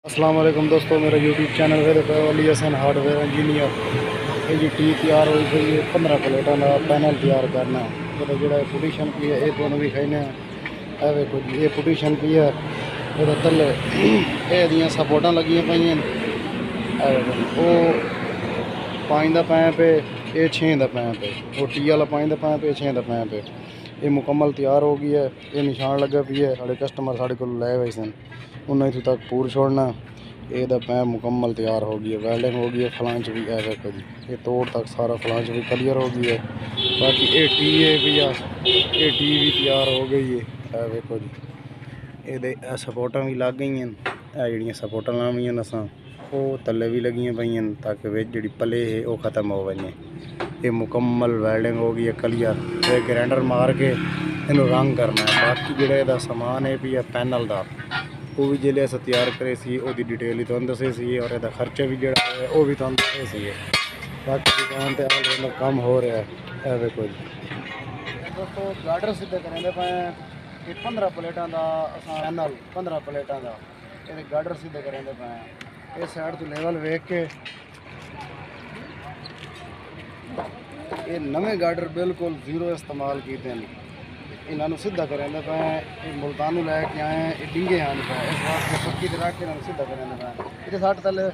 अस्सलाम वालेकुम दोस्तों, मेरा यूट्यूब चैनल है अली हसन हार्डवेयर इंजीनियर। ये जी टी तैयार हुई गई है 15 प्लेटों का पैनल तैयार करना है। जो पुटीशन की है ये दोनों भी खाने है वेखो जी, ये पुटीशन की है ये थले ये सपोर्टा लगी पई वो 5 का पैप है, ये 6 का पैप है। वो टी वाला 5 का पैप है, 6 का पैप है। ये मुकम्मल तैयार हो गई है। ये निशान लगा पी है, साढ़े कस्टमर साढ़े को लै हुए सन, उन्हें इतों तक पूर छोड़ना। ये पैप मुकम्मल तैयार हो गई है, वेल्डिंग हो गई है, फ्लांच भी है देखो जी, ये तोड़ तक सारा फ्लांच भी क्लियर हो गई है। बाकी ये टी है भी आ, ये टी भी तैयार हो गई है देखो जी। ये सपोर्टा भी लग गई हैं, जी सपोर्टा लावी असा वो थले भी लगियां पई ताकि विच जी पले है वो खत्म हो वजे। ये मुकम्मल वेल्डिंग हो गई है क्लियर। फिर ग्राइंडर मार के इनू रंग करना है। बाकी जोड़ा समान है भी है पैनल का, वो भी जिले अस तैयार करे सी वो डिटेल ही तुहानू दसे सी, और यदा खर्चा भी जोड़ा है वो भी तुहानू दसे सी। बाकी दुकान पर ऑलरेडी काम हो रहा है देखो जी। दोस्तों गार्डर सीधे करेंगे पे ये 15 प्लेटों का पैनल 15 प्लेटों का ये गार्डर सीधे करेंगे पे। इस साइड तो लेवल वेख के ये नवे गार्डर बिल्कुल जीरो इस्तेमाल किए हैं। इन्होंने सीधा करेंगे पे मुल्तानू लैके आए हैं, ये डिंगे आने पे इस वास्ते पक्की तरह के इन्होंने सीधा करेंगे पे। इतने साठ तले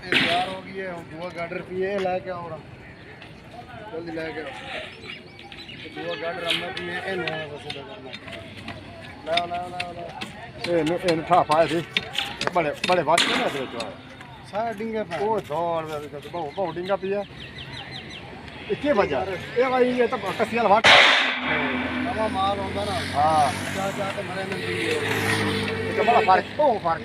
तैयार हो गई है। दुआ गार्डर पिए लैके आओ जल्दी लैके आओ। दुआ गार्डर हमने पिए सीधा करना लाओ लाओ लाओ लाओ ठा पाए थे बड़े बड़े बात नहीं सारा डिंगे वो दौड़ बहुत डिंगा पिया इतने बजा ये भाई ये तो कसियाल वाट नवा माल होंदा ना। हाँ क्या क्या तो मरे में दी तो बड़ा फर्क बहुत फर्क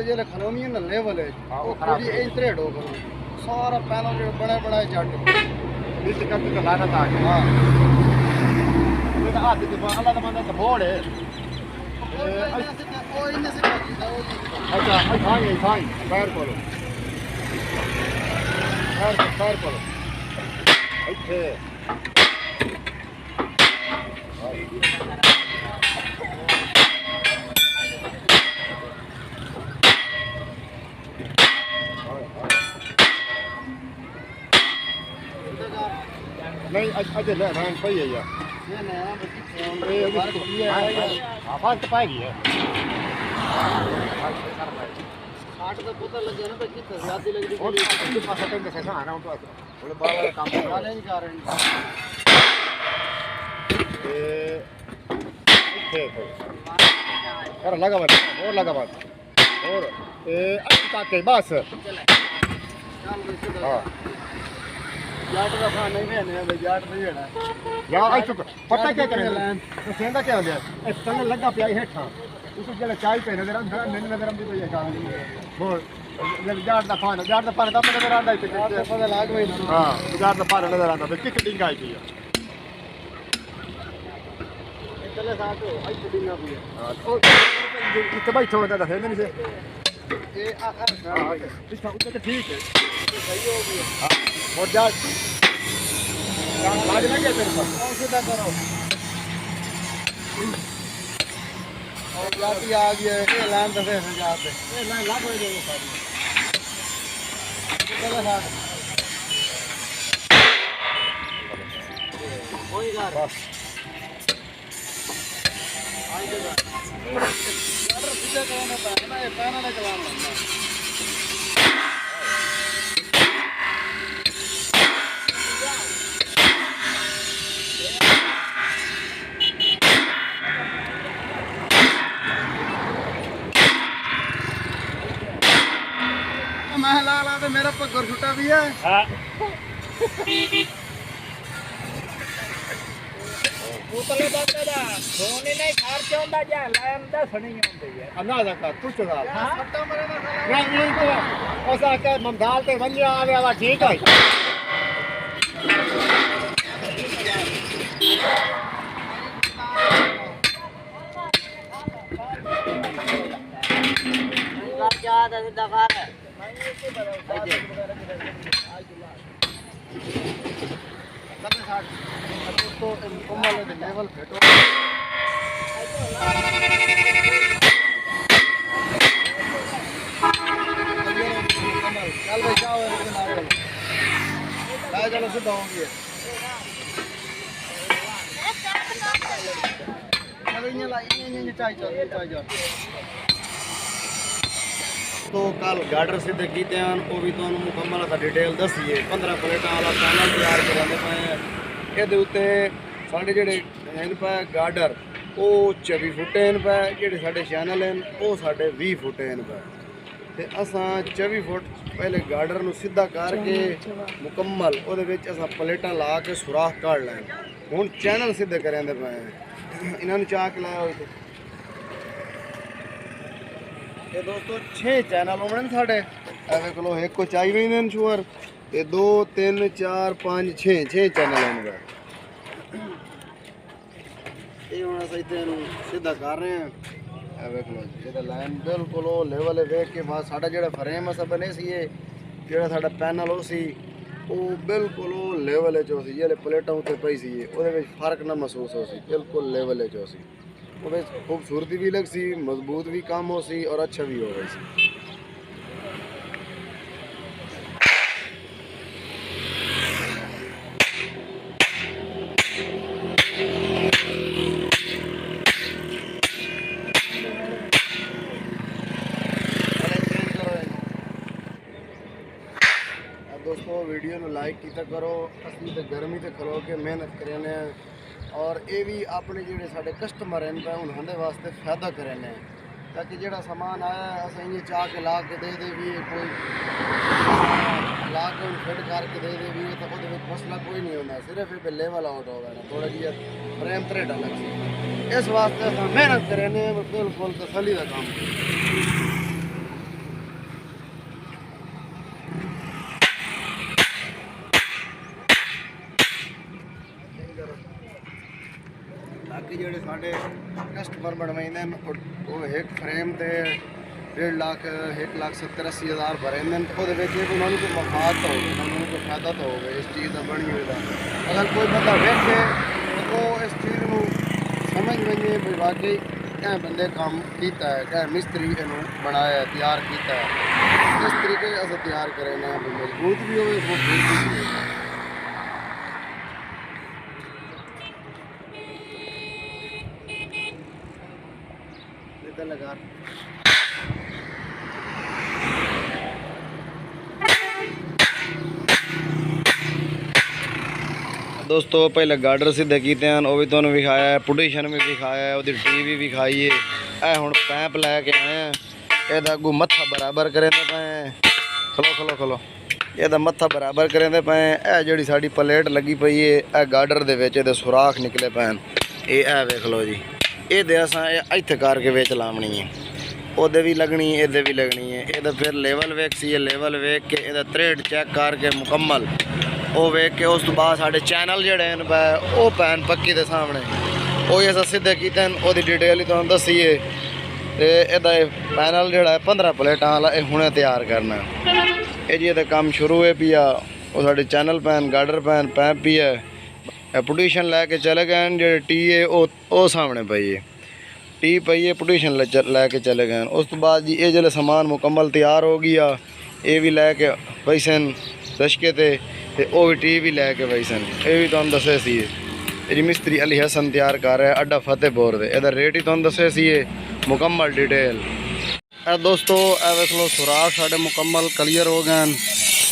जो खलोनी है ना लेवल है वो थोड़ी इंटरेड हो गई सारा पैनल जो बड़ा बड़ा जट नीचे करके तो लागत आ गया। हाँ ये तो आते तो अल्लाह का बंदा तो बोल है। अच्छा खाई पैर खोलो पैर खोलो इतने नहीं अजय ले रंग पई है यार फर्क पाएगी है। आठ का पता लग गया ना कितना ज्यादा लग रही और पास कहीं से ना आना तो बोले बाबा काम वाले नहीं कर रहे कर लगा बात और लगा बात और अच्छा के बस हां जाट का खाना नहीं है भाई, जाट नहीं है यार आई तो पता क्या करे तो सेंदा क्या हो गया ए तने लगा पिया हेठा उस जेले चाय पे नजर आंदा नहीं नजर आंदी कोई काम नहीं बोल जब जाट दा पानी दा नजर आंदा है पता लाग भाई हां जाट दा पानी नजर आंदा तो किक डिंगा आई थी चले साथ आई डिंगा भी है। हां और इतना बैठो होता था नहीं से ये हां इसका उतना ठीक है सही हो गया। हां और जाट आज ना क्या तेरे पास कौन सीधा करो और जाती आ गया ये लाइन दफे से जाते ये लाइन लाग हो जाएगी सारी चलो साथ बस मैं ला तो मेरा पग्गर छुट्टा भी है। हाँ उतले बंदे दा फोन ही नहीं खर्च होंदा जा लाइन दसनी होंदी है अंदाजा कर तू चला सट्टा मरे ना नहीं तो ऐसा क्या ममदाल ते वंजे आवे वाला ठीक है। लेवल भेटो चल भाई जाओ चलो सीधा होंगे तो कल गार्डर सिद्धे कीते हैं वो भी तो मुकम्मल डिटेल दसी है 15 प्लेटा वाला पैनल तैयार कराते पे ये उत्ते साढ़े जेडे हैं पे गार्डर वो 24 फुट हैं पे जेडे साढ़े चैनल हैं वो साढ़े 20 फुट हैं पे ते असां 24 फुट पहले गार्डर नूं सीधा करके मुकम्मल ਉਹਦੇ ਵਿੱਚ ਅਸਾਂ ਪਲੇਟਾਂ ਲਾ ਕੇ ਸੁਰਾਖ ਕੱਢ ਲੈਣ ਹੁਣ ਚੈਨਲ ਸਿੱਧੇ ਕਰਿਆਂਦੇ ਪਏ ਇਹਨਾਂ ਨੂੰ ਚਾਕ ਲਾਇਆ ਹੋਇਆ ਇਹ ਦੋਸਤੋ 6 ਚੈਨਲ ਹੋਣੇ ਨੇ ਸਾਡੇ ਐਵੇਂ ਕੋਲੋਂ ਇੱਕ ਕੋ ਚਾਹੀ ਵੀ ਨੇ ਸ਼ੂਅਰ ਇਹ 2 3 4 5 6 ਚੈਨਲ ਹੋਣਗੇ ਇਹ ਹੁਣ ਅਸੀਂ ਤੈਨੂੰ ਸਿੱਧਾ ਕਰ ਰਹੇ ਹਾਂ ਵੇਖ ਲਓ ਇਹਦਾ ਲਾਈਨ ਬਿਲਕੁਲ ਉਹ ਲੈਵਲ ਵੇਖ ਕੇ ਬਾਅਦ ਸਾਡਾ ਜਿਹੜਾ ਫਰੇਮ ਅਸਾਂ ਬਣੇ ਸੀ ਇਹ ਜਿਹੜਾ ਸਾਡਾ ਪੈਨਲ ਉਹ ਸੀ ਉਹ ਬਿਲਕੁਲ ਉਹ ਲੈਵਲ 'ਚ ਸੀ ਜਿਹੜੇ ਪਲੇਟਾਂ ਉੱਤੇ ਪਈ ਸੀ ਉਹਦੇ ਵਿੱਚ ਫਰਕ ਨਾ ਮਹਿਸੂਸ ਹੋ ਸੀ ਬਿਲਕੁਲ ਲੈਵਲ 'ਚ ਸੀ ਉਹਦੇ ਵਿੱਚ ਖੂਬਸੂਰਤੀ ਵੀ ਲੱਗ ਸੀ ਮਜ਼ਬੂਤ ਵੀ ਕੰਮ ਹੋ ਸੀ ਔਰ ਅੱਛਾ ਵੀ ਹੋ ਰਿਹਾ ਸੀ दोस्तों वीडियो में लाइक किया करो असली तो गर्मी से खलो के मेहनत करें और ये भी अपने जोड़े साढ़े कस्टमर हैं उन्होंने वास्ते फायदा करें ताकि जोड़ा सामान आया असें ये चाह के ला के दे भी कोई ला के फिट करके दे भी तो वो मसला कोई नहीं होता सिर्फ ये लेवल आउट हो गया थोड़ा जी फ्रेम त्रेडा लग सी इस वास्ते अस मेहनत करें बिल्कुल तसली का काम बाकी जोड़े साढ़े कस्टमर बनवाइंदे वो एक फ्रेम से 1.5 लाख 1,70,80,000 भरेंदे उन्होंने कोई मफाद तो हो कोई फायदा तो हो इस चीज़ का बनी हुई अगर कोई बंदा वेखे तो वो इस चीज़ को समझ वजे भी वाकई क्या बंदे काम किया है क्या मिस्त्री इनू बनाया तैयार किया है इस तरीके अस तैयार करें मजबूत भी हो खूबसूरती भी हो लगा दोस्तों पहले गार्डर सीधे किए हैं वो भी तुहानू विखाया है पुटीशन भी विखाया है वो टीवी भी खाई है ए हुण पैप लैके आए हैं ਇਹਦਾ अगू मत्था बराबर करेंदे पे खलो खलो खलो ਇਹਦਾ मत्था बराबर करेंदे पे ए जिहड़ी साडी प्लेट लगी पई है ए गार्डर दे विच ਇਹਦੇ सुराख निकले पे ए वेख लो जी ਇਹ ਦੇ ਅਸਾਂ ਇੱਥੇ ਕਰਕੇ ਵਿੱਚ ਲਾਉਣੀ ਹੈ ਉਹਦੇ ਵੀ ਲੱਗਣੀ ਇਹਦੇ ਵੀ ਲੱਗਣੀ ਹੈ ਇਹਦਾ ਫਿਰ ਲੈਵਲ ਵੇਖ ਸੀ ਇਹ ਲੈਵਲ ਵੇਖ ਕੇ ਇਹਦਾ ਥ੍ਰੈਡ ਚੈੱਕ ਕਰਕੇ ਮੁਕੰਮਲ ਉਹ ਵੇਖ ਕੇ ਉਸ ਤੋਂ ਬਾਅਦ ਸਾਡੇ ਚੈਨਲ ਜਿਹੜੇ ਨੇ ਉਹ ਪੈਨ ਪੱਕੀ ਦੇ ਸਾਹਮਣੇ ਉਹ ਅਸਾਂ ਸਿੱਧੇ ਕੀਤੇ ਉਹਦੀ ਡਿਟੇਲ ਹੀ ਤੁਹਾਨੂੰ ਦੱਸੀਏ ਤੇ ਇਹਦਾ ਪੈਨਲ ਜਿਹੜਾ 15 ਪਲੇਟਾਂ ਵਾਲਾ ਇਹ ਹੁਣੇ ਤਿਆਰ ਕਰਨਾ ਇਹ ਜੀ ਇਹਦਾ ਕੰਮ ਸ਼ੁਰੂ ਹੋਇਆ ਪਿਆ ਉਹ ਸਾਡੇ ਚੈਨਲ ਪੈਨ ਗਾਰਡਰ ਪੈਨ ਪੈਪ ਵੀ ਹੈ पुटीशन लैके चले गए जो टी है वो सामने पई है टी पई है पुटीशन लैके चले गए उस तो बाद जी ये जो समान मुकम्मल तैयार हो गया ये भी लैके पई सन रशके ते वो भी टी भी लैके पई सन ये भी तुहानू दस्से सी जी मिस्त्री अली हसन तैयार कर रहा है अड्डा फतेहपुर दे एदा रेट ही तुहानू दस्सिया सी मुकम्मल डिटेल। दोस्तों ए वेख लो सुराख साढ़े मुकम्मल क्लीयर हो गए,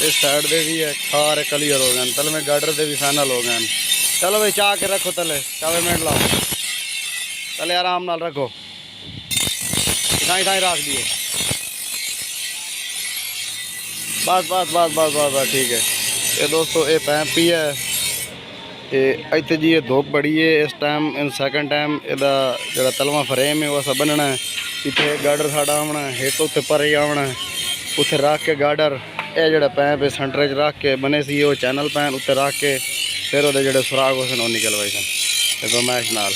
इस साइड दे भी है सारे क्लीयर हो गए, तलवे गार्डर दे भी फाइनल हो गए। चलो भाई चाह के रखो तले, चावे मिनट लाओ तले आराम नाल रखो, इतना रख दिए बस बस बस बस बस बस ठीक है। ये दोस्तों ये पैंप ही है, इतने जी ये धुप बड़ी है इस टाइम इन सैकेंड टाइम एदा जो तलवा फ्रेम है वो असा बनना है। इतने गार्डर साढ़ा आना है, एक उत्ते पर ही आना है, उत्थे रख के गार्डर ये जो पैंप है सेंटर च रख के बने सी वो चैनल पैन उत्ते रख के फिर वो जो सुराग हो सन निकलवाई सन गमैश नाल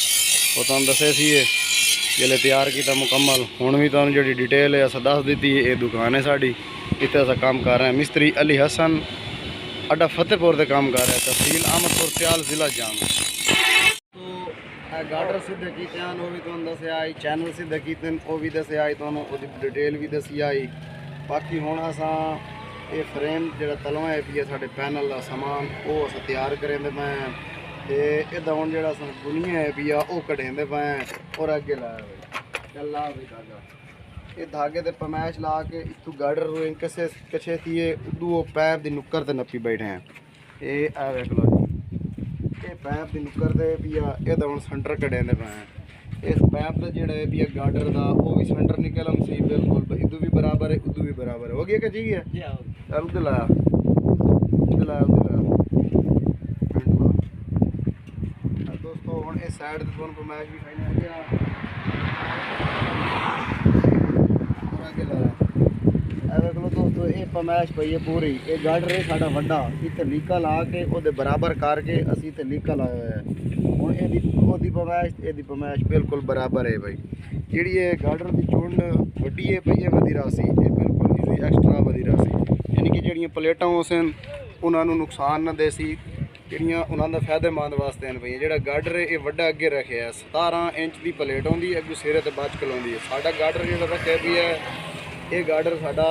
वो तुम दसे सी जिले तैयार किया मुकम्मल। हुण भी तुम जी डिटेल है अस दस दी, ये दुकान है साड़ी, इतने अस काम कर रहे हैं। मिस्त्री अली हसन अड्डा फतेहपुर से काम कर रहा है, तहसील अहमदपुर सियाल जिला जाम। तो गार्डर सीधे कीते वो भी तुम दसिया आई, चैनल सीधे कीते वो भी दसे आई, तुम डिटेल भी दसी आई। बाकी हुण असां ये फ्रेम जो तलवा है पी साढ़े पैनल का समान वो अस तैयार करेंदे पे तो इदा हूँ जो बुनिया है पी वो कटेंदे पे और अगे लाया चल ला भी धागा ये धागे ते पमैश ला के इतू गार्डर कसे कछे थी उदू वो पैप की नुक्कर ते नप्पी बैठे हैं। ये आ वेख लो जी ये पैप की नुक्कर ते पी ये हूँ सेंटर कटेंदे पे इस पैप का जोड़ा है पी गार्डर का वो भी सेंटर निकल सी बिल्कुल इदू भी बराबर है उदू भी बराबर है। हो गया कि जी है चल उधर लाया उधर लाया उधर लाया दोस्तों हम इस साइड से तुम पमैश भी खाई हो गया आगे लाया देख लो दोस्तों ये पमैश पई है पूरी ये गार्डर है साढ़ा वड्डा इतने लीका ला के वो बराबर करके असी इतने लीका लाया हुआ है। हुण ये पमैश बिल्कुल बराबर है भाई जी ये गार्डर की चुंड वड्डी है पई है वधी सी ये बिल्कुल इजी एक्सट्रा वधी सी यानी कि जड़ियाँ प्लेटां हो सन उन्होंने नुकसान न दे सी ਜਿਹੜੀਆਂ ਉਹਨਾਂ ਦਾ ਫਾਇਦੇਮੰਦ ਵਾਸਤੇ ਹਨ ਪਈਆਂ। ਜਿਹੜਾ ਗਾਰਡਰ ਇਹ ਵੱਡਾ ਅੱਗੇ ਰੱਖਿਆ 17 ਇੰਚ ਦੀ ਪਲੇਟ ਆਉਂਦੀ ਹੈ ਅੱਗੋਂ ਸਿਰੇ ਤੇ ਬਚ ਕਲਾਉਂਦੀ ਹੈ। ਸਾਡਾ ਗਾਰਡਰ ਜਿਹੜਾ ਰੱਖਿਆ ਵੀ ਹੈ ਇਹ ਗਾਰਡਰ ਸਾਡਾ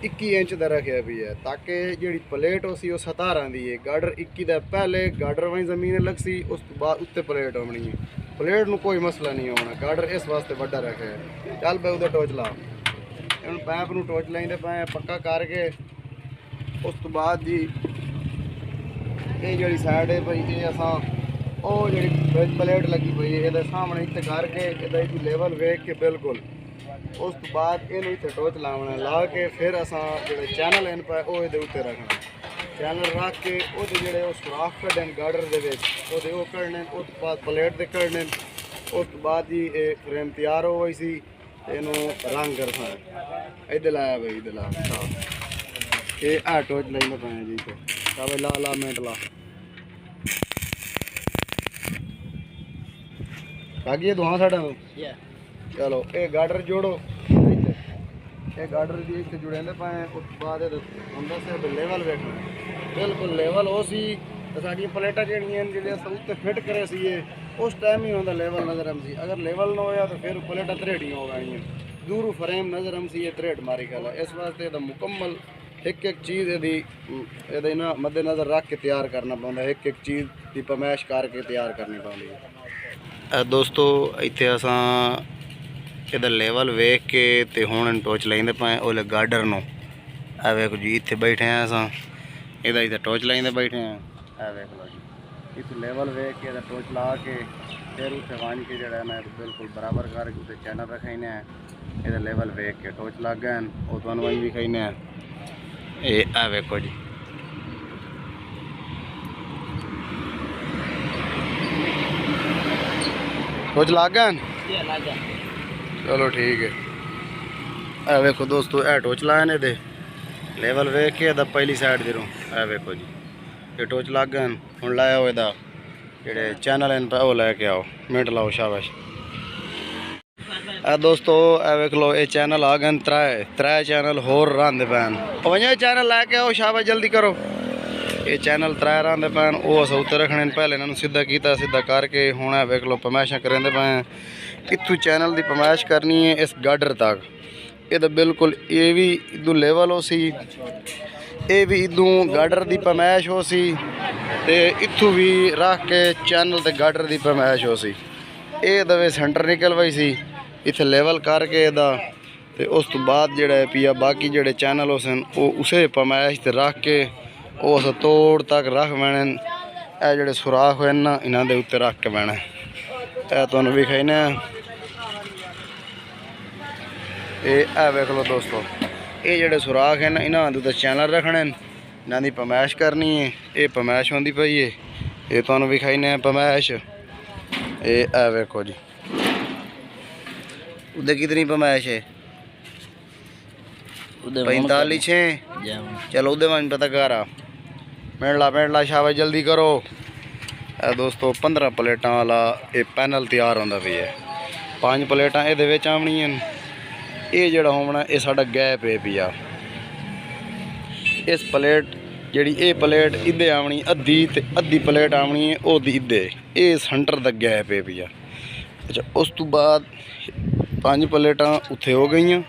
21 ਇੰਚ ਦਾ ਰੱਖਿਆ ਵੀ ਹੈ ਤਾਂ ਕਿ ਜਿਹੜੀ ਪਲੇਟ ਉਹ ਸੀ ਉਹ 17 ਦੀ ਹੈ। ਗਾਰਡਰ 21 ਦਾ ਪਹਿਲੇ ਗਾਰਡਰ ਵਾਈ ਜ਼ਮੀਨ ਲੱਗ ਸੀ ਉਸ ਤੋਂ ਬਾਅਦ ਉੱਤੇ ਪਲੇਟ ਆਉਣੀ ਹੈ। ਪਲੇਟ ਨੂੰ ਕੋਈ ਮਸਲਾ ਨਹੀਂ ਆਉਣਾ, ਗਾਰਡਰ ਇਸ ਵਾਸਤੇ ਵੱਡਾ ਰੱਖਿਆ ਹੈ। ਚੱਲ ਪਏ ਉਹਦਾ ਟੋਚ ਲਾ ਹੁਣ ਪੈਪ ਨੂੰ ਟੋਚ ਲਾਈਂਦੇ ਪਏ ਪੱਕਾ ਕਰਕੇ ਉਸ ਤੋਂ ਬਾਅਦ ਜੀ ये जी साइड है भाई ये असा वो जी प्लेट लगी पई है ये सामने इतने करके ये लेवल वेख के बिल्कुल उस तो बाद इन्हू इतने टोच लावना ला के फिर असा जो चैनल इन पे वो ये उत्ते रखना चैनल रख के वो जोड़े सुराख कढ़ने गार्डर के वो कढ़ने उस तो बाद प्लेट के कढ़ने उस तो बाद जी ये फ्रेम तैयार हो गई सी इनू रंग करना इधर लाया भाई इधर ला ये आ टोच लाइने पे जी तो चाहे ला ला मिनट ला बाकी ये दुआ साढ़ा चलो ये गार्डर जोड़ो ये गार्डर भी इतने जुड़े पे उस बाद से लेवल वेखना बिल्कुल लेवल हो सी साड़ी प्लेटा जड़ियाँ जो उत्ते फिट करे सी उस टाइम ही होता लेवल नज़र हम सी अगर लेवल ना होया तो फिर प्लेटा त्रेड़ियाँ हो गई दूर फ्रेम नज़र हम सी ये त्रेड मारी गल इस वास्ते मुकम्मल एक चीज़ ये ना मद्देनज़र रख के तैयार करना पौंदा एक चीज़ की पमैश करके तैयार करनी पौंदी है। दोस्तों इत्थे असां इहदा लेवल वेख के ते हुण टोच लाइंदे पे ओले गार्डर नूं आ वेखो जी इत्थे बैठे हैं असां इहदा इत्थे टोच लाइंदे बैठे हैं आ वेख लो जी इत्थे लेवल वेख के टोच ला के फिर उत्थे वांज के जिहड़ा ना बिल्कुल बराबर करके उत्ते चैनल रखाइने इहदा लेवल वेख के टोच लग गए वो तुहानूं वांज विखाइने ये आ वेखो जी टोच लग गए चलो ठीक है। आ वेखो दोस्तों ए टोच लाए ने दे लेवल वेख के पहली साइड दे आ वेखो जी ये टोच लग गए हुण लाया हो जेडे चैनल इन पे वो लैके आओ मिनट लाओ शाबाश। दोस्तों ए वेख लो ये चैनल आ गए त्रै चैनल होर रंधे पैन वह चैनल लैके आओ शाबाश जल्दी करो। ये चैनल त्रै रंधे पैन वो अस उत्ते रखने पहले इन्होंने सीधा किया सीधा करके हुण वेख लो पमैशा करेंदे पे इतू चैनल की पमैश करनी है इस गार्डर तक ये बिल्कुल ये भी इदू लेवल हो सी ਇਹ ਵੀ ਇਦੋਂ ਗਾਡਰ ਦੀ ਪਮੈਸ਼ ਹੋ ਸੀ ਤੇ ਇੱਥੋਂ ਵੀ ਰੱਖ ਕੇ ਚੈਨਲ ਤੇ ਗਾਡਰ ਦੀ ਪਮੈਸ਼ ਹੋ ਸੀ। ਇਹ ਦਵੇ ਸੈਂਟਰ ਨਿਕਲ ਪਈ ਸੀ ਇੱਥੇ ਲੈਵਲ ਕਰਕੇ ਇਹਦਾ, ਤੇ ਉਸ ਤੋਂ ਬਾਅਦ ਜਿਹੜਾ ਪਿਆ ਬਾਕੀ ਜਿਹੜੇ ਚੈਨਲ ਉਸ ਉਹ ਉਸੇ ਪਮੈਸ਼ ਤੇ ਰੱਖ ਕੇ ਉਸ ਤੋੜ ਤੱਕ ਰੱਖ ਬੈਣੇ। ਇਹ ਜਿਹੜੇ ਸੁਰਾਖ ਹੋਏ ਨਾ ਇਹਨਾਂ ਦੇ ਉੱਤੇ ਰੱਖ ਕੇ ਬਹਿਣਾ। ਇਹ ਤੁਹਾਨੂੰ ਵਿਖਾਈ ਨਾ, ਇਹ ਵੇਖ ਲਓ ਦੋਸਤੋ, ਇਹ ਜਿਹੜੇ ਸੁਰਾਖ ਹਨ ਇਹਨਾਂ ਦੇ ਉੱਤੇ ਚੈਨਲ ਰੱਖਣੇ, ਇਹਨਾਂ ਦੀ ਪਮੈਸ਼ ਕਰਨੀ ਹੈ। ਇਹ ਪਮੈਸ਼ ਹੁੰਦੀ ਪਈ ਹੈ, ਇਹ ਤੁਹਾਨੂੰ ਵਿਖਾਈ ਨਾ ਪਮੈਸ਼। ਇਹ ਵੇਖੋ ਜੀ, ਉਹਦੇ कितनी पमैश है? 45 6। चलो ਉਹਦੇ ਮੈਂ ਪਤਾ ਕਰ ਆ ਮਿੰਟ ਲਾ ਸ਼ਾਬਾਸ਼ ਜਲਦੀ ਕਰੋ। ਇਹ ਦੋਸਤੋ 15 ਪਲੇਟਾਂ ਵਾਲਾ ਇਹ ਪੈਨਲ ਤਿਆਰ ਹੁੰਦਾ ਪਿਆ ਹੈ। 5 ਪਲੇਟਾਂ ਇਹਦੇ ਵਿੱਚ ਆਉਣੀਆਂ। ਇਹ ਜਿਹੜਾ ਹੋਣਾ ਇਹ ਸਾਡਾ ਗੈਪ ਹੈ ਪਿਆ। ਇਸ ਪਲੇਟ ਜਿਹੜੀ ਇਹ ਪਲੇਟ ਇੱਦੇ ਆਉਣੀ ਅੱਧੀ ਤੇ ਅੱਧੀ ਪਲੇਟ ਆਉਣੀ ਹੈ ਉਹਦੀ ਇੱਦੇ। ਇਹ ਸੈਂਟਰ ਦਾ ਗੈਪ ਹੈ ਪਿਆ। ਅੱਛਾ, ਉਸ ਤੋਂ ਬਾਅਦ 5 ਪਲੇਟਾਂ ਉੱਥੇ ਹੋ ਗਈਆਂ,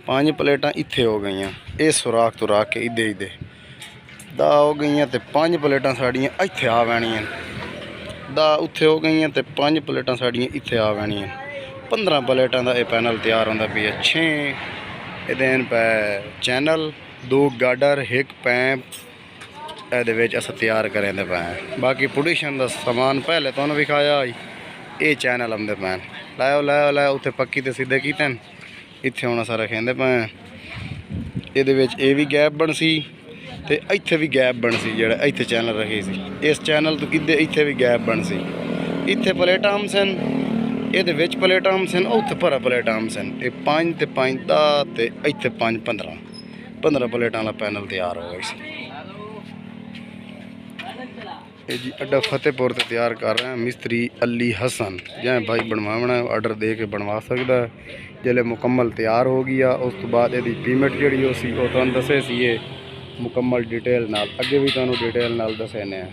5 ਪਲੇਟਾਂ ਇੱਥੇ ਹੋ ਗਈਆਂ। ਇਹ ਸੁਰਾਖ ਤੋਂ ਰੱਖ ਕੇ ਇੱਦੇ ਦਾ ਹੋ ਗਈਆਂ ਤੇ 5 ਪਲੇਟਾਂ ਸਾਡੀਆਂ ਇੱਥੇ ਆ ਬੈਣੀਆਂ। ਦਾ ਉੱਥੇ ਹੋ ਗਈਆਂ ਤੇ 5 ਪਲੇਟਾਂ ਸਾਡੀਆਂ ਇੱਥੇ ਆ ਬੈਣੀਆਂ। 15 ਪਲੇਟਾਂ ਦਾ ਇਹ ਪੈਨਲ ਤਿਆਰ ਹੁੰਦਾ ਪਿਆ। 6 ਇਹਦੇ ਪੈ ਚੈਨਲ, 2 ਗਾਡਰ, 1 ਪੈਂਪ ਇਹਦੇ ਵਿੱਚ ਅਸੀਂ ਤਿਆਰ ਕरेंगे ਪਏ। ਬਾਕੀ ਪੁਡੀਸ਼ਨ ਦਾ ਸਮਾਨ ਪਹਿਲੇ ਤੁਹਾਨੂੰ ਵਿਖਾਇਆ। ਇਹ ਚੈਨਲ ਆਉਂਦੇ ਪੈਣ ਲਾਇਓ ਉੱਥੇ ਪੱਕੀ ਤੇ ਸਿੱਧੇ ਕੀਤੇ ਨੇ। ਇੱਥੇ ਹੁਣ ਅਸਾਂ ਰੱਖਦੇ ਪਏ। ਇਹਦੇ ਵਿੱਚ ਇਹ ਵੀ ਗੈਪ ਬਣ ਸੀ ਤੇ ਇੱਥੇ ਵੀ ਗੈਪ ਬਣ ਸੀ। ਜਿਹੜਾ ਇੱਥੇ ਚੈਨਲ ਰੱਖੇ ਸੀ ਇਸ ਚੈਨਲ ਤੋਂ ਇੱਥੇ ਵੀ ਗੈਪ ਬਣ ਸੀ। ਇੱਥੇ ਪਲੇਟਾਂ ਆਮ ਸਨ, ਇਹਦੇ ਵਿੱਚ ਪਲੇਟਾਂ ਆਮ ਸਨ, ਉੱਥੇ ਭਰਾ ਪਲੇਟਾਂ ਆਮ ਸਨ। ਇਹ 5 ਤੇ 5 ਦਾ ਤੇ ਇੱਥੇ 5 15 ਪਲੇਟਾਂ ਵਾਲਾ ਪੈਨਲ ਤਿਆਰ ਹੋ ਗਿਆ ਸੀ। ਇਹ ਜੀ ਅੱਡਾ ਫਤਿਹपुर ਤੇ ਤਿਆਰ ਕਰ ਰਹੇ ਮਿਸਤਰੀ ਅਲੀ ਹਸਨ। ਜਿਵੇਂ ਭਾਈ ਬਣਵਾਉਣਾ ਆਰਡਰ ਦੇ ਕੇ ਬਣਵਾ ਸਕਦਾ। ਜਿਹੜੇ ਮੁਕੰਮਲ ਤਿਆਰ ਹੋ ਗਈ ਆ ਉਸ ਤੋਂ ਬਾਅਦ ਇਹਦੀ ਪੇਮੈਂਟ ਜਿਹੜੀ ਉਹ ਸੀ ਉਹ ਤੁਹਾਨੂੰ ਦੱਸੇ ਸੀ ਇਹ ਮੁਕੰਮਲ ਡਿਟੇਲ ਨਾਲ। ਅੱਗੇ ਵੀ ਤੁਹਾਨੂੰ ਡਿਟੇਲ ਨਾਲ ਦੱਸੇ ਨੇ।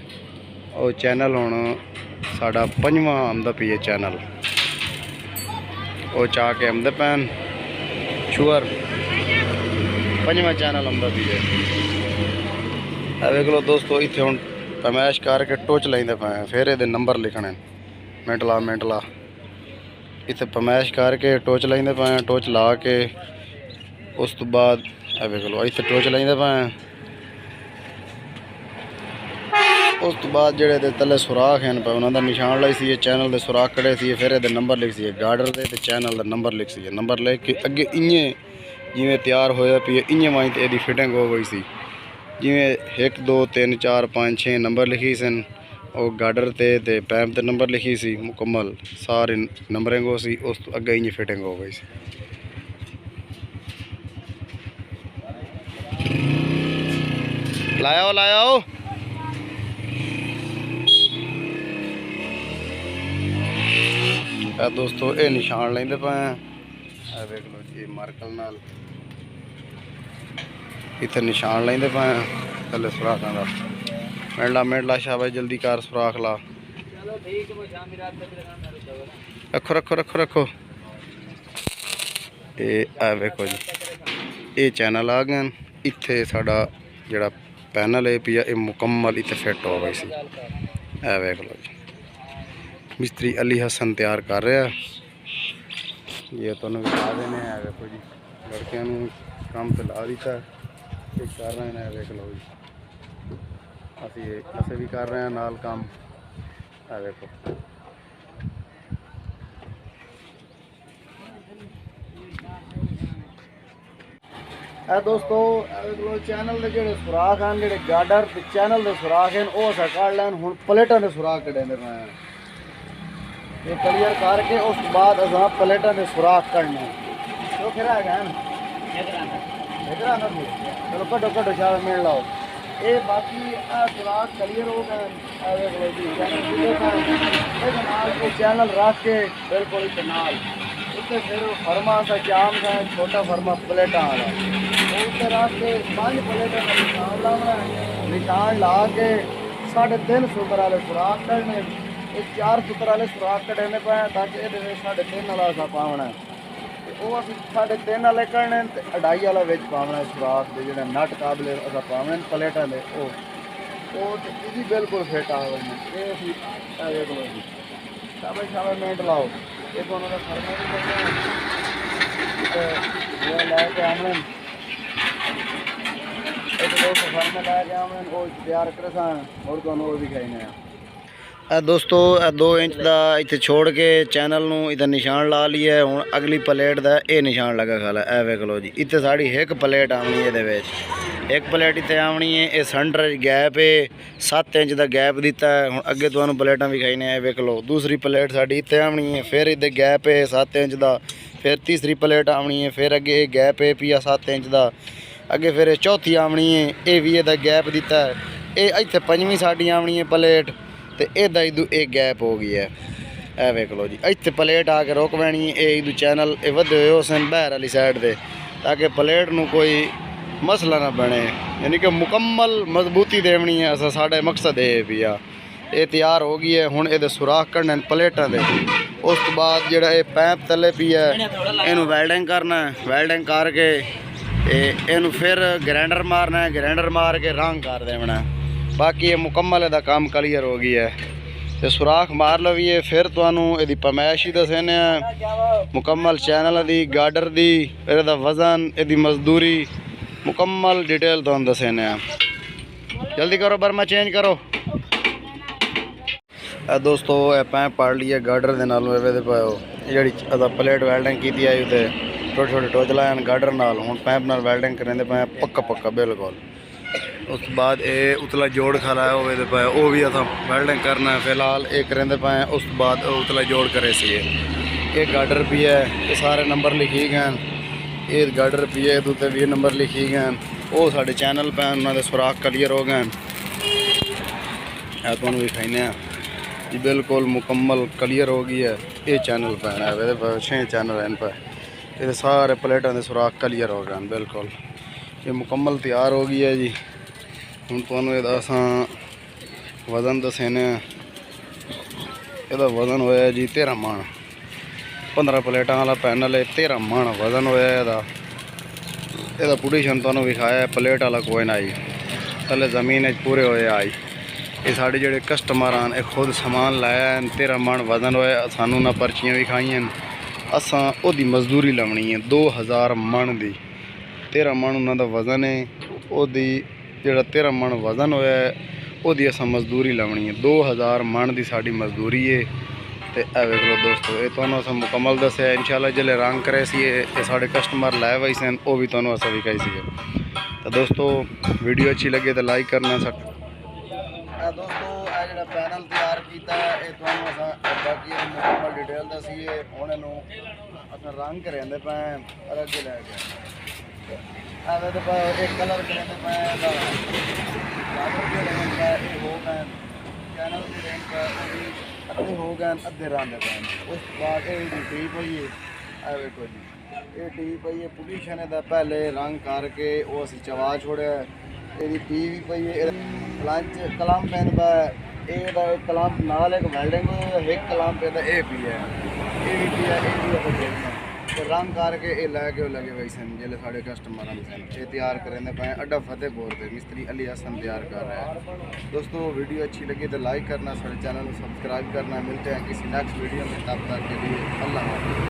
ਉਹ ਚੈਨਲ ਹੁਣ ਸਾਡਾ 5ਵਾਂ ਆਉਂਦਾ ਪਿਆ ਚੈਨਲ। ਉਹ ਚਾਹ ਕੇ ਆਉਂਦੇ ਪੈਣ ਸ਼ੂਅਰ 5ਵਾਂ ਚੈਨਲ ਆਉਂਦਾ ਪਿਆ। ਇਹ ਵੇਖ ਲਓ ਦੋਸਤੋ, ਇੱਥੇ ਹੁਣ ਪਮੈਸ਼ ਕਰਕੇ ਟੋਚ ਲੈਂਦੇ ਪਏ। ਫਿਰ ਇਹਦੇ ਨੰਬਰ ਲਿਖਣੇ ਮਿੰਟ ਲਾ ਇੱਥੇ ਪਮੈਸ਼ ਕਰਕੇ ਟੋਚ ਲੈਂਦੇ ਪਏ। ਟੋਚ ਲਾ ਕੇ ਉਸ ਤੋਂ ਬਾਅਦ ਇਹ ਵੇਖ ਲਓ ਇੱਥੇ ਟੋਚ ਲੈਂਦੇ ਪਏ। ਉਸ ਤੋਂ ਬਾਅਦ ਜਿਹੜੇ ਇਹਦੇ ਥੱਲੇ ਸੁਰਾਖ ਹਨ ਪਏ ਉਹਨਾਂ ਦਾ ਨਿਸ਼ਾਨ ਲਾਈ ਸੀ। ਇਹ ਚੈਨਲ ਦੇ ਸੁਰਾਖ ਕੜੇ ਸੀ। ਫਿਰ ਇਹਦੇ ਨੰਬਰ ਲਿਖ ਸੀ ਗਾਰਡਰ ਦੇ ਤੇ ਚੈਨਲ ਦਾ ਨੰਬਰ ਲਿਖ ਸੀ। ਨੰਬਰ ਲੈ ਕੇ ਅੱਗੇ ਇੰਨੇ ਜਿਵੇਂ ਤਿਆਰ ਹੋਇਆ ਪਈ ਇੰਨੇ ਵਾਂਝ ਤੇ ਇਹਦੀ ਫਿਟਿੰਗ ਹੋ ਗਈ ਸੀ। ਜਿਵੇਂ 1 2 3 4 5 6 ਨੰਬਰ ਲਿਖੀ ਸਨ। ਉਹ ਗਾਰਡਰ ਤੇ ਪੈਂਪ ਤੇ ਨੰਬਰ ਲਿਖੀ ਸੀ। ਮੁਕੰਮਲ ਸਾਰੇ ਨੰਬਰਿੰਗ ਹੋ ਸੀ। ਉਸ ਤੋਂ ਅੱਗੇ ਇੰਨੀ ਫਿਟਿੰਗ ਹੋ ਗਈ ਸੀ। ਲਾਇਓ ਦੋਸਤੋ, ਇਹ ਨਿਸ਼ਾਨ ਲੈਂਦੇ ਪਏ। ਇਹ ਵੇਖ ਲਓ ਜੀ, ਮਾਰਕਰ ਨਾਲ ਇੱਥੇ ਨਿਸ਼ਾਨ ਲੈਂਦੇ ਪਏ ਥੱਲੇ ਸੁਰਾਖਾਂ ਦਾ। ਮਿੰਟ ਲਾ ਸ਼ਾਬਾਸ਼ ਜਲਦੀ ਕਰ ਸੁਰਾਖ ਲਾ। ਰੱਖੋ। ਇਹ ਵੇਖੋ ਜੀ, ਇਹ ਚੈਨਲ ਆ ਗਏ। ਇੱਥੇ ਸਾਡਾ ਜਿਹੜਾ ਪੈਨਲ ਹੈ ਪਿਆ ਇਹ ਮੁਕੰਮਲ ਇੱਥੇ ਫਿੱਟ ਹੋ ਗਈ ਸੀ। ਇਹ ਵੇਖ ਲਓ ਜੀ, ਮਿਸਤਰੀ ਅਲੀ ਹਸਨ ਤਿਆਰ ਕਰ ਰਿਹਾ। ਇਹ ਤੁਹਾਨੂੰ ਵਿਖਾ ਦੇਣੇ। ਇਹ ਵੇਖੋ ਜੀ, ਲੜਕਿਆਂ ਨੂੰ ਕੰਮ ਤੇ ਲਾ ਦਿੱਤਾ, ਇਹ ਕਰ ਰਹੇ ਨੇ। ਵੇਖ ਲਓ ਜੀ, ਅਸੀਂ ਵੀ ਕਰ ਰਹੇ ਹਾਂ ਨਾਲ ਕੰਮ। ਇਹ ਵੇਖੋ ਇਹ ਦੋਸਤੋ, ਵੇਖ ਲਓ ਚੈਨਲ ਦੇ ਜਿਹੜੇ ਸੁਰਾਖ ਹਨ, ਜਿਹੜੇ ਗਾਰਡਰ ਤੇ ਚੈਨਲ ਦੇ ਸੁਰਾਖ ਹਨ ਉਹ ਅਸਾਂ ਕੱਢ ਲੈਣ। ਹੁਣ ਪਲੇਟਾਂ ਦੇ ਸੁਰਾਖ ਕੱਢਦੇ ਪਏ। ਇਹ ਕਲੀਅਰ ਕਰਕੇ ਉਸ ਤੋਂ ਬਾਅਦ ਅਸਾਂ ਪਲੇਟਾਂ ਦੇ ਸੁਰਾਖ ਕੱਢਣੇ। ਉਹ ਫਿਰ ਹੈਗਾ ਚਲੋ ਕੱਢੋ ਸ਼ਾਬਾਸ਼ ਮਿਲ ਲਾਓ। ਇਹ ਬਾਕੀ ਸੁਰਾਖ ਕਲੀਅਰ ਹੋ ਗਏ। ਵੇਖ ਲਓ ਜੀ, ਇਹਦੇ ਨਾਲ ਇਹ ਚੈਨਲ ਰੱਖ ਕੇ ਬਿਲਕੁਲ ਇਸ ਨਾਲ ਉੱਤੇ ਫਿਰ ਫਰਮਾ ਦਾ ਜਾਮ ਦਾ ਛੋਟਾ ਫਰਮਾ ਪਲੇਟਾਂ ਵਾਲਾ ਉੱਤੇ ਰੱਖ ਕੇ 5 ਪਲੇਟਾਂ ਦਾ ਨਿਸ਼ਾਨ ਲਾਉਣਾ। ਨਿਸ਼ਾਨ ਲਾ ਕੇ 3.5 ਫੁੱਟ ਵਾਲੇ ਸੁਰਾਖ ਕੱਢਣੇ। ਇਹ 4 ਫੁੱਟ ਵਾਲੇ ਸੁਰਾਖ ਕੱਢਣੇ ਪਏ ਤਾਂ ਕਿ ਇਹਦੇ ਵਿੱਚ 3.5 ਵਾਲਾ ਅਸਾਂ ਪਾਉਣਾ। ਉਹ ਅਸੀਂ 3.5 ਵਾਲੇ ਕਰਨੇ ਤੇ 2.5 ਵਾਲਾ ਵਿੱਚ ਪਾਉਣਾ ਸੁਰਾਖ ਦੇ ਜਿਹੜੇ ਨਟ ਕਾਬਲੇ ਅਸਾਂ ਪਾਉਣੇ ਪਲੇਟਾਂ ਦੇ ਉਹ ਤੇ ਇਹਦੀ ਬਿਲਕੁਲ ਫਿੱਟ ਆ ਗਏ ਨੇ। ਇਹ ਅਸੀਂ ਇਹ ਦੇਖ ਲਓ ਜੀ ਸ਼ਾਬਾਸ਼ ਮਿੰਟ ਲਾਓ ਇਹ ਤੁਹਾਨੂੰ ਦਾ ਫਰਮਾ ਵੀ ਕਰਨਾ ਤੇ ਇਹ ਲੈ ਕੇ ਆਉਣੇ ਇਹ ਤੋਂ ਫਰਮਾ ਲੈ ਕੇ ਆਉਣੇ ਉਹ ਤਿਆਰ ਕਰਸਾਂ ਹੋਰ ਤੁਹਾਨੂੰ ਉਹ ਦਿਖਾਈਨੇ ਆ। ਦੋਸਤੋ 2 ਇੰਚ ਦਾ ਇੱਥੇ ਛੋੜ ਕੇ ਚੈਨਲ ਨੂੰ ਇਹਦਾ ਨਿਸ਼ਾਨ ਲਾ ਲਿਆ। ਹੁਣ ਅਗਲੀ ਪਲੇਟ ਦਾ ਇਹ ਨਿਸ਼ਾਨ ਲੱਗਾ ਖਾਲਾ ਇਹ ਵੇਖ ਲਓ ਜੀ। ਇੱਥੇ ਸਾਡੀ ਇੱਕ ਪਲੇਟ ਆਉਣੀ ਇਹਦੇ ਵਿੱਚ ਇੱਕ ਪਲੇਟ ਇੱਥੇ ਆਉਣੀ ਹੈ। ਇਹ ਸੈਂਟਰ ਗੈਪ ਹੈ 7 ਇੰਚ ਦਾ ਗੈਪ ਦਿੱਤਾ ਹੈ। ਹੁਣ ਅੱਗੇ ਤੁਹਾਨੂੰ ਪਲੇਟਾਂ ਵਿਖਾਈਨੇ ਇਹ ਵੇਖ ਲਓ। ਦੂਸਰੀ ਪਲੇਟ ਸਾਡੀ ਇੱਥੇ ਆਉਣੀ ਹੈ ਫਿਰ ਇਹਦੇ ਗੈਪ ਹੈ 7 ਇੰਚ ਦਾ। ਫਿਰ ਤੀਸਰੀ ਪਲੇਟ ਆਉਣੀ ਹੈ ਫਿਰ ਅੱਗੇ ਇਹ ਗੈਪ ਹੈ ਪਿਆ 7 ਇੰਚ ਦਾ। ਅੱਗੇ ਫਿਰ ਇਹ ਚੌਥੀ ਆਉਣੀ ਹੈ ਇਹ ਵੀ ਇਹਦਾ ਗੈਪ ਦਿੱਤਾ ਹੈ। ਇਹ ਇੱਥੇ ਪੰਜਵੀਂ ਸਾਡੀ ਆਉਣੀ ਹੈ ਪਲੇਟ ਤੇ ਇਹਦਾ ਇਦੂ ਇਹ ਗੈਪ ਹੋ ਗਈ ਹੈ ਇਹ ਵੇਖ ਲਓ ਜੀ। ਇੱਥੇ ਪਲੇਟ ਆ ਕੇ ਰੋਕ ਲੈਣੀ ਇਹ ਇਦੂ ਚੈਨਲ ਇਹ ਵਧੇ ਹੋਏ ਉਸ ਬਾਹਰ ਵਾਲੀ ਸਾਈਡ ਦੇ ਤਾਂ ਕਿ ਪਲੇਟ ਨੂੰ ਕੋਈ ਮਸਲਾ ਨਾ ਬਣੇ ਯਾਨੀ ਕਿ ਮੁਕੰਮਲ ਮਜ਼ਬੂਤੀ ਦੇਣੀ ਹੈ। ਅਸਾਂ ਸਾਡੇ ਮਕਸਦ ਇਹ ਵੀ ਆ। ਇਹ ਤਿਆਰ ਹੋ ਗਈ ਹੈ। ਹੁਣ ਇਹਦੇ ਸੁਰਾਖ ਕਰਨੇ ਪਲੇਟਾਂ ਦੇ। ਉਸ ਤੋਂ ਬਾਅਦ ਜਿਹੜਾ ਇਹ ਪੈਪ ਥੱਲੇ ਪਈ ਹੈ ਇਹਨੂੰ ਵੈਲਡਿੰਗ ਕਰਨਾ ਵੈਲਡਿੰਗ ਕਰਕੇ ਇਹਨੂੰ ਫਿਰ ਗ੍ਰਾਈਂਡਰ ਮਾਰਨਾ ਗ੍ਰਾਈਂਡਰ ਮਾਰ ਕੇ ਰੰਗ ਕਰ ਦੇਣਾ। ਬਾਕੀ ਇਹ ਮੁਕੰਮਲ ਇਹਦਾ ਕੰਮ ਕਲੀਅਰ ਹੋ ਗਈ ਹੈ ਤੇ ਸੁਰਾਖ ਮਾਰ ਲਵੀਏ ਫਿਰ ਤੁਹਾਨੂੰ ਇਹਦੀ ਪਮੈਸ਼ ਹੀ ਦੱਸਣੇ ਆ ਮੁਕੰਮਲ ਚੈਨਲ ਦੀ ਗਾਰਡਰ ਦੀ ਇਹਦਾ ਵਜ਼ਨ ਇਹਦੀ ਮਜ਼ਦੂਰੀ ਮੁਕੰਮਲ ਡਿਟੇਲ ਤੁਹਾਨੂੰ ਦੱਸਣੇ ਆ। ਜਲਦੀ ਕਰੋ ਬਰਮਾ ਚੇਂਜ ਕਰੋ। ਦੋਸਤੋ ਇਹ ਪੈਪ ਪੜ ਲਈ ਹੈ ਗਾਰਡਰ ਦੇ ਨਾਲ ਇਹਦੇ ਪਾਓ ਜਿਹੜੀ ਅਦਾ ਪਲੇਟ ਵੈਲਡਿੰਗ ਕੀਤੀ ਆਈ ਤੇ ਛੋਟੇ ਛੋਟੇ ਟੋਚਲਾ ਹਨ ਗਾਰਡਰ ਨਾਲ। ਹੁਣ ਪੈਪ ਨਾਲ ਵੈਲਡਿੰਗ ਕਰਦੇ ਪਏ ਪੱਕਾ ਬਿਲਕੁਲ। ਉਸ ਤੋਂ ਬਾਅਦ ਇਹ ਉਤਲਾ ਜੋੜ ਖਲਾਇਆ ਹੋਵੇ ਤੇ ਪਾਇਆ ਉਹ ਵੀ ਅਸਾਂ ਵੈਲਡਿੰਗ ਕਰਨਾ ਫਿਲਹਾਲ ਇਹ ਕਰਿੰਦੇ ਪਏ। ਉਸ ਤੋਂ ਬਾਅਦ ਉਤਲਾ ਜੋੜ करे ਸੀ ਇਹ ਗਾਰਡਰ ਵੀ ਹੈ ਇਹ ਸਾਰੇ ਨੰਬਰ ਲਿਖੀ ਗਏ ਇਹ ਗਾਰਡਰ ਵੀ ਹੈ ਇਹਦੇ ਉੱਤੇ 20 ਨੰਬਰ ਲਿਖੀ ਗਏ ਉਹ ਸਾਡੇ ਚੈਨਲ ਪੈ ਉਹਨਾਂ ਦੇ ਸੁਰਾਖ ਕਲੀਅਰ ਹੋ ਗਏ ਇਹ ਤੁਹਾਨੂੰ ਵਿਖਾਈਨੇ ਆ ਜੀ ਬਿਲਕੁਲ ਮੁਕੰਮਲ ਕਲੀਅਰ ਹੋ ਗਈ ਹੈ। ਇਹ ਚੈਨਲ ਪੈਣਾ ਇਹਦੇ ਪਰ 6 ਚੈਨਲ ਹਨ ਪਰ ਇਹਦੇ ਸਾਰੇ ਪਲੇਟਾਂ ਦੇ ਸੁਰਾਖ ਕਲੀਅਰ ਹੋ ਗਏ ਬਿਲकुल। ਇਹ ਮੁਕੰਮਲ ਤਿਆਰ ਹੋ ਗਈ ਹੈ ਜੀ। ਹੁਣ ਤੁਹਾਨੂੰ ਇਹਦਾ ਅਸਾਂ ਵਜ਼ਨ ਦੱਸਣੇ ਇਹਦਾ ਵਜ਼ਨ ਹੋਇਆ ਜੀ 13 ਮਣ 15 ਪਲੇਟਾਂ ਵਾਲਾ ਪੈਨਲ ਹੈ 13 ਮਣ ਵਜ਼ਨ ਹੋਇਆ ਇਹਦਾ ਪੁਡੀਸ਼ਨ ਤੁਹਾਨੂੰ ਵਿਖਾਇਆ ਪਲੇਟ ਵਾਲਾ ਕੋਈ ਨਾ ਜੀ ਥੱਲੇ ਜ਼ਮੀਨ ਵਿੱਚ ਪੂਰੇ ਹੋਏ ਆਈ। ਇਹ ਸਾਡੇ ਜਿਹੜੇ ਕਸਟਮਰ ਹਨ ਇਹ ਖੁਦ ਸਮਾਨ ਲਾਇਆ 13 ਮਣ ਵਜ਼ਨ ਹੋਇਆ ਸਾਨੂੰ ਨਾ ਪਰਚੀਆਂ ਵਿਖਾਈਆਂ ਅਸਾਂ ਉਹਦੀ ਮਜ਼ਦੂਰੀ ਲਾਉਣੀ ਹੈ 2000 ਮਣ ਦੀ 13 ਮਣ ਉਹਨਾਂ ਦਾ ਵਜ਼ਨ ਹੈ ਉਹਦੀ ਜਿਹੜਾ 13 ਮਣ ਵਜ਼ਨ ਹੋਇਆ ਉਹਦੀ ਅਸਾਂ ਮਜ਼ਦੂਰੀ ਲਾਉਣੀ ਹੈ 2000 ਮਣ ਦੀ ਸਾਡੀ ਮਜ਼ਦੂਰੀ ਹੈ। ਤੇ ਇਹ ਵੇਖ ਲਓ ਦੋਸਤੋ ਇਹ ਤੁਹਾਨੂੰ ਅਸਾਂ ਮੁਕੰਮਲ ਦੱਸਿਆ ਇਨਸ਼ਾਅੱਲਾ ਜਿਹੜੇ ਰੰਗ ਕਰੇ ਸੀ ਇਹ ਸਾਡੇ ਕਸਟਮਰ ਲਾਏ ਹੋਏ ਸਨ ਉਹ ਵੀ ਤੁਹਾਨੂੰ ਅਸਾਂ ਵਿਖਾਈ ਸੀ। ਤਾਂ ਦੋਸਤੋ ਵੀਡੀਓ ਅੱਛੀ ਲੱਗੇ ਤਾਂ ਲਾਈਕ ਕਰਨਾ ਦੋਸਤੋ ਇਹ ਜਿਹੜਾ ਪੈਨਲ ਤਿਆਰ ਕੀਤਾ ਇਹ ਤੁਹਾਨੂੰ ਅਸਾਂ ਬਾਕੀ ਮੁਕੰਮਲ ਡਿਟੇਲ ਦੱਸੀਏ। ਹੁਣ ਇਹਨੂੰ ਅਸਾਂ ਰੰਗ ਕਰਾਂਦੇ ਪਏ ਅਰ ਅੱਗੇ ਲੈ ਕੇ ਆਵੇ ਤਾਂ ਇੱਕ ਕਲਰ ਕਰਾਂਦੇ ਪਏ ਦਾ ਇਹ ਹੋ ਗਏ ਚੈਨਲ ਦੀ ਰੈਂਕ ਅੱਧੇ ਹੋ ਗਏ ਅੱਧੇ ਰੰਗ ਪਏ। ਉਸ ਤੋਂ ਬਾਅਦ ਇਹ ਟੀ ਪਈ ਹੈ ਇਹ ਵੇਖੋ ਜੀ ਇਹ ਟੀ ਪਈ ਹੈ ਪੁਡੀਸ਼ਨ ਇਹਦਾ ਪਹਿਲੇ ਰੰਗ ਕਰਕੇ ਉਹ ਅਸੀਂ ਚਵਾ ਛੋੜਿਆ ਇਹਦੀ ਟੀ ਵੀ ਪਈ ਹੈ ਲੰਚ ਕਲਮ ਪੈਨ ਪਾ ਇਹਦਾ ਕਲਮ ਨਾਲ ਇੱਕ ਵੈਲਡਿੰਗ ਇੱਕ ਕਲਮ ਪੈ ਦਾ ਇਹ ਵੀ ਹੈ ਇਹ ਵੀ ਪਈ ਹੈ ਇਹ ਵੀ ਆਪਾਂ ਦੇਖਣਾ ਤੇ ਰੰਗ ਕਰਕੇ ਇਹ ਲੈ ਕੇ ਉਹ ਲਗੇ ਹੋਏ ਸਨ ਜਿਹੜੇ ਸਾਡੇ ਕਸਟਮਰਾਂ ਦੇ ਸਨ ਇਹ ਤਿਆਰ ਕਰਦੇ ਪਏ ਅੱਡਾ ਫਤਿਹਪੁਰ ਦੇ ਮਿਸਤਰੀ ਅਲੀ ਹसन ਤਿਆਰ कर रहा है। दोस्तों वीडियो अच्छी लगी तो लाइक करना सारे चैनल को सब्सक्राइब करना। मिलते हैं किसी नेक्स्ट वीडियो में तब तक के लिए अल्लाह हाफ़िज़।